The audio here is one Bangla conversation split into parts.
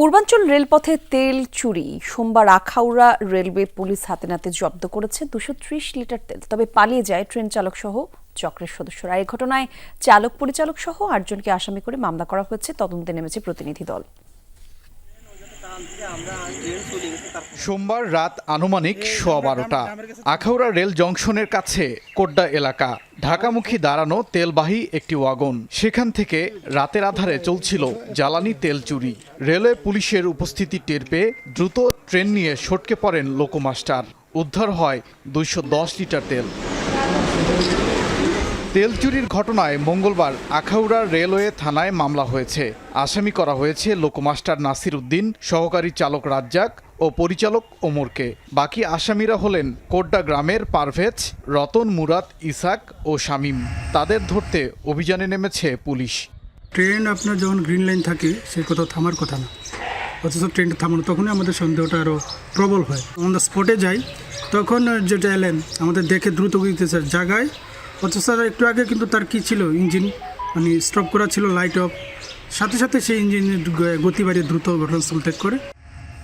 পূর্বাঞ্চল রেলপথে তেল চুরি। সোমবার আখাউড়া রেলওয়ে পুলিশ হাতে নাতে জব্দ করেছে 230 লিটার তেল। তবে পালিয়ে যায় ট্রেন চালক সহ চক্রের সদস্যরা। এই ঘটনায় চালক পরিচালক সহ 8 জনকে আসামি করে মামলা করা হয়েছে। তদন্তে নেমেছে প্রতিনিধি দল। সোমবার রাত আনুমানিক 12:15 আখাউড়া রেল জংশনের কাছে কোড্ডা এলাকা। ঢাকামুখী দাঁড়ানো তেলবাহী একটি ওয়াগন, সেখান থেকে রাতের আধারে চলছিল জ্বালানি তেল চুরি। রেলওয়ে পুলিশের উপস্থিতি টের পেয়ে দ্রুত ট্রেন নিয়ে সটকে পড়েন লোকোমাস্টার। উদ্ধার হয় 210 লিটার তেল। তেল চুরির ঘটনায় মঙ্গলবার আখাউড়া রেলওয়ে থানায় মামলা হয়েছে। আসামি করা হয়েছে লোকোমাস্টার নাসির উদ্দিন, সহকারী চালক রাজ্জাক ও পরিচালক ওমরকে। বাকি আসামিরা হলেন কোড্ডা গ্রামের পারভেজ, রতন, মুরাদ, ইসাক ও শামীম। তাদের ধরতে অভিযানে নেমেছে পুলিশ। ট্রেন আপনার যখন গ্রিন লাইন থাকে সে কোথাও থামার কথা না, অথচ ট্রেনটা থামানো তখনই আমাদের সন্দেহটা আরও প্রবল হয়। আমরা স্পটে যাই, তখন যেটা এলেন আমাদের দেখে দ্রুত গতিতে জায়গায়, অথচ একটু আগে কিন্তু তার কি ছিল, ইঞ্জিন মানে স্টপ করা ছিল, লাইট অফ, সাথে সাথে সেই ইঞ্জিনের গতি বাড়িয়ে দ্রুত ঘটনাস্থল ত্যাগ করে।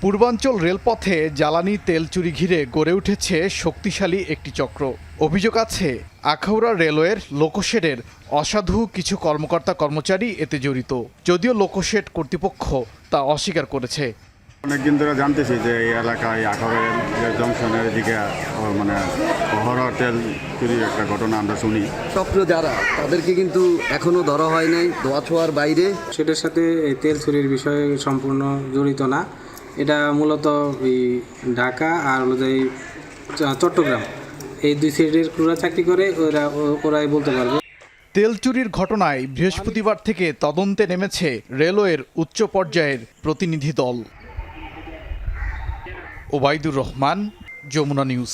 পূর্বাঞ্চল রেলপথে জ্বালানি তেল চুরি ঘিরে গড়ে উঠেছে শক্তিশালী একটি চক্র। অভিযোগ আছে আখাউড়া রেলওয়ের লোকোশেডের অসাধু কিছু কর্মকর্তা কর্মচারী এতে জড়িত, যদিও লোকোশেড কর্তৃপক্ষ তা অস্বীকার করেছে। অনেকদিন ধরে জানতেছি যে এই এলাকায় আখাউড়া রেল জংশনের দিকে মানে অহরহ তেল চুরির একটা ঘটনা আমরা শুনি। চক্র যারা, তাদেরকে কিন্তু এখনো ধরা হয় নাই, ধোয়া ছোঁয়ার বাইরে। সেটার সাথে এই তেল চুরির বিষয়ে সম্পূর্ণ জড়িত না। এটা মূলত এই ঢাকা আর হলো যে চট্টগ্রাম, এই দুই সাইডের ক্রুরা চাকরি করে, ওরাই বলতে পারবে। তেল চুরির ঘটনায় বৃহস্পতিবার থেকে তদন্তে নেমেছে রেলওয়ের উচ্চ পর্যায়ের প্রতিনিধি দল। ওবায়দুর রহমান, যমুনা নিউজ।